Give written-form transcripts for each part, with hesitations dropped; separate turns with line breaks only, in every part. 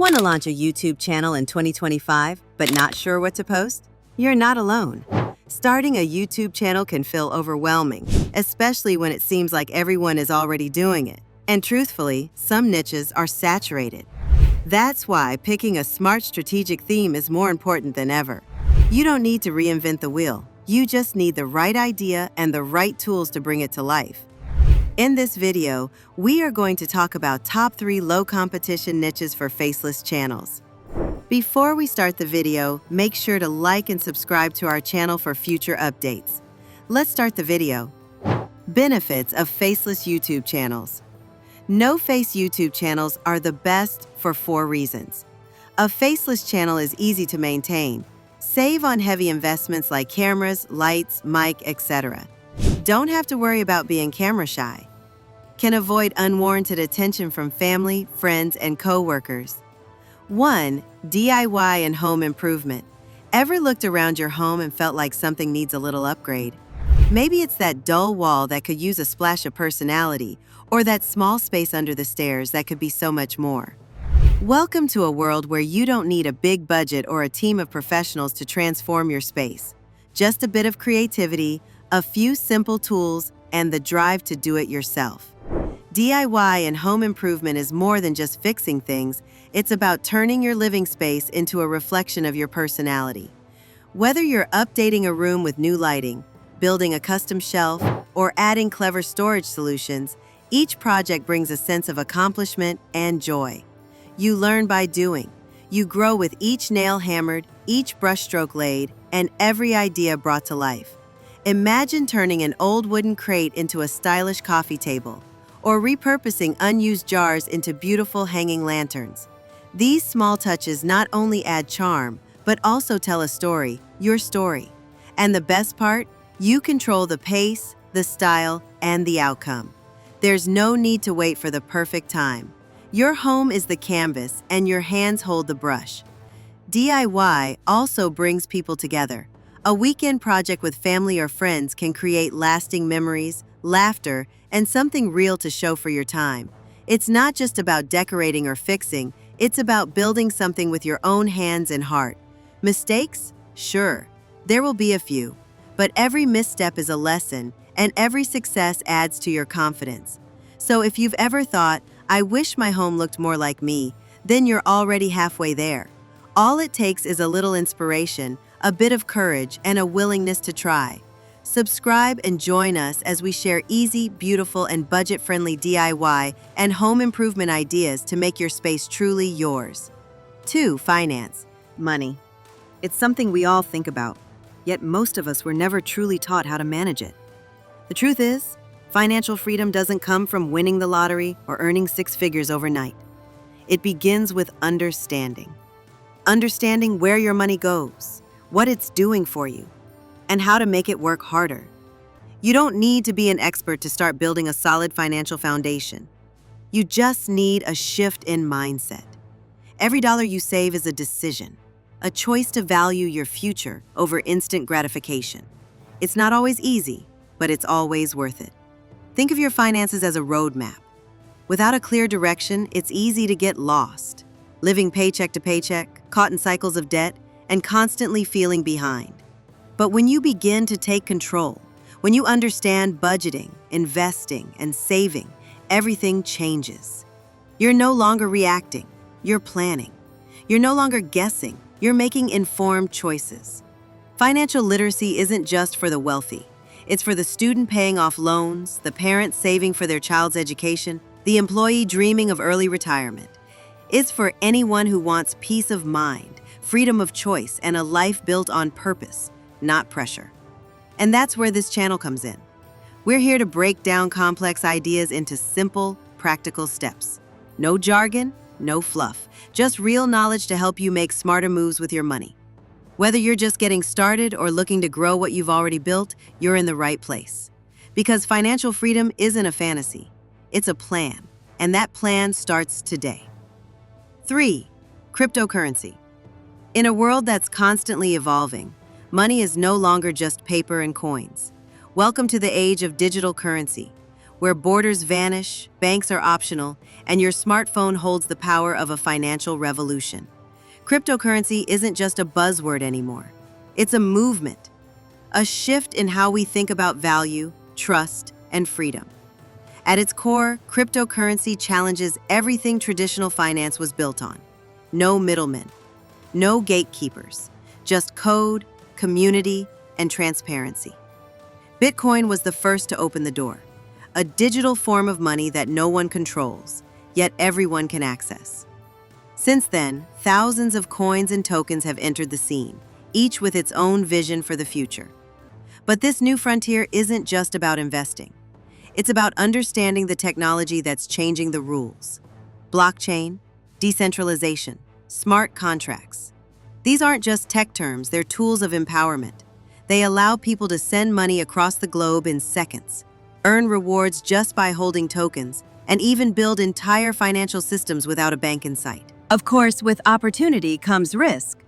Want to launch a YouTube channel in 2025, but not sure what to post? You're not alone. Starting a YouTube channel can feel overwhelming, especially when it seems like everyone is already doing it. And truthfully, some niches are saturated. That's why picking a smart strategic theme is more important than ever. You don't need to reinvent the wheel. You just need the right idea and the right tools to bring it to life. In this video, we are going to talk about top 3 low-competition niches for faceless channels. Before we start the video, make sure to like and subscribe to our channel for future updates. Let's start the video. Benefits of faceless YouTube channels. No-face YouTube channels are the best for 4 reasons. A faceless channel is easy to maintain. Save on heavy investments like cameras, lights, mic, etc. Don't have to worry about being camera shy. Can avoid unwarranted attention from family, friends, and co-workers. 1. DIY and home improvement. Ever looked around your home and felt like something needs a little upgrade? Maybe it's that dull wall that could use a splash of personality, or that small space under the stairs that could be so much more. Welcome to a world where you don't need a big budget or a team of professionals to transform your space. Just a bit of creativity, a few simple tools, and the drive to do it yourself. DIY and home improvement is more than just fixing things. It's about turning your living space into a reflection of your personality. Whether you're updating a room with new lighting, building a custom shelf, or adding clever storage solutions, each project brings a sense of accomplishment and joy. You learn by doing. You grow with each nail hammered, each brushstroke laid, and every idea brought to life. Imagine turning an old wooden crate into a stylish coffee table, or repurposing unused jars into beautiful hanging lanterns. These small touches not only add charm, but also tell a story, your story. And the best part? You control the pace, the style, and the outcome. There's no need to wait for the perfect time. Your home is the canvas, and your hands hold the brush. DIY also brings people together. A weekend project with family or friends can create lasting memories, laughter, and something real to show for your time. It's not just about decorating or fixing, it's about building something with your own hands and heart. Mistakes? Sure, there will be a few, but every misstep is a lesson, and every success adds to your confidence. So if you've ever thought, I wish my home looked more like me, then you're already halfway there. All it takes is a little inspiration, a bit of courage, and a willingness to try. Subscribe and join us as we share easy, beautiful, and budget-friendly DIY and home improvement ideas to make your space truly yours. 2. Finance. Money. It's something we all think about, yet most of us were never truly taught how to manage it. The truth is, financial freedom doesn't come from winning the lottery or earning 6 figures overnight. It begins with understanding. Understanding where your money goes, what it's doing for you, and how to make it work harder. You don't need to be an expert to start building a solid financial foundation. You just need a shift in mindset. Every dollar you save is a decision, a choice to value your future over instant gratification. It's not always easy, but it's always worth it. Think of your finances as a roadmap. Without a clear direction, it's easy to get lost, living paycheck to paycheck, caught in cycles of debt, and constantly feeling behind. But when you begin to take control, when you understand budgeting, investing, and saving, everything changes. You're no longer reacting, you're planning. You're no longer guessing, you're making informed choices. Financial literacy isn't just for the wealthy. It's for the student paying off loans, the parent saving for their child's education, the employee dreaming of early retirement. It's for anyone who wants peace of mind, freedom of choice, and a life built on purpose, not pressure. And that's where this channel comes in. We're here to break down complex ideas into simple, practical steps. No jargon, no fluff, just real knowledge to help you make smarter moves with your money. Whether you're just getting started or looking to grow what you've already built, you're in the right place. Because financial freedom isn't a fantasy, it's a plan, and that plan starts today. 3. Cryptocurrency. In a world that's constantly evolving, money is no longer just paper and coins. Welcome to the age of digital currency, where borders vanish, banks are optional, and your smartphone holds the power of a financial revolution. Cryptocurrency isn't just a buzzword anymore. It's a movement, a shift in how we think about value, trust, and freedom. At its core, cryptocurrency challenges everything traditional finance was built on. No middlemen, no gatekeepers, just code, community, and transparency. Bitcoin was the first to open the door, a digital form of money that no one controls, yet everyone can access. Since then, thousands of coins and tokens have entered the scene, each with its own vision for the future. But this new frontier isn't just about investing. It's about understanding the technology that's changing the rules. Blockchain, decentralization, smart contracts. These aren't just tech terms, they're tools of empowerment. They allow people to send money across the globe in seconds, earn rewards just by holding tokens, and even build entire financial systems without a bank in sight. Of course, with opportunity comes risk.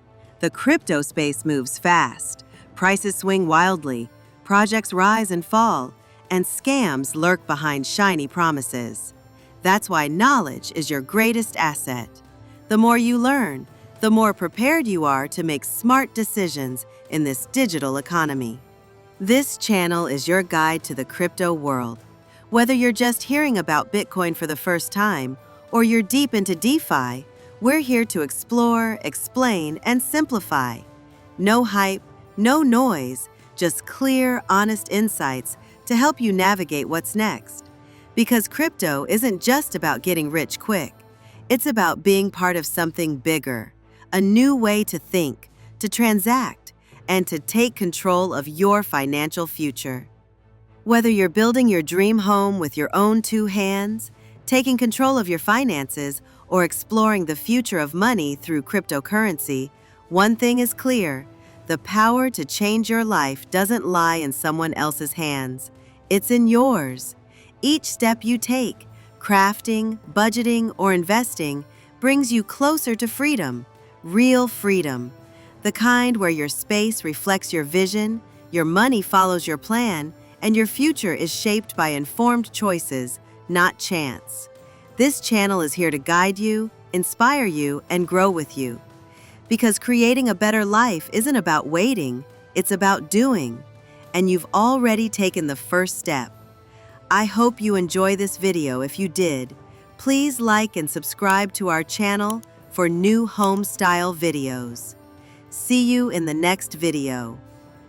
The crypto space moves fast. Prices swing wildly, projects rise and fall, and scams lurk behind shiny promises. That's why knowledge is your greatest asset. The more you learn, the more prepared you are to make smart decisions in this digital economy. This channel is your guide to the crypto world. Whether you're just hearing about Bitcoin for the first time or you're deep into DeFi, we're here to explore, explain, and simplify. No hype, no noise, just clear, honest insights to help you navigate what's next. Because crypto isn't just about getting rich quick. It's about being part of something bigger, a new way to think, to transact, and to take control of your financial future. Whether you're building your dream home with your own two hands, taking control of your finances, or exploring the future of money through cryptocurrency, one thing is clear: the power to change your life doesn't lie in someone else's hands. It's in yours. Each step you take, crafting, budgeting, or investing, brings you closer to freedom, real freedom. The kind where your space reflects your vision, your money follows your plan, and your future is shaped by informed choices, not chance. This channel is here to guide you, inspire you, and grow with you. Because creating a better life isn't about waiting, it's about doing. And you've already taken the first step. I hope you enjoy this video. If you did, please like and subscribe to our channel for new home style videos. See you in the next video.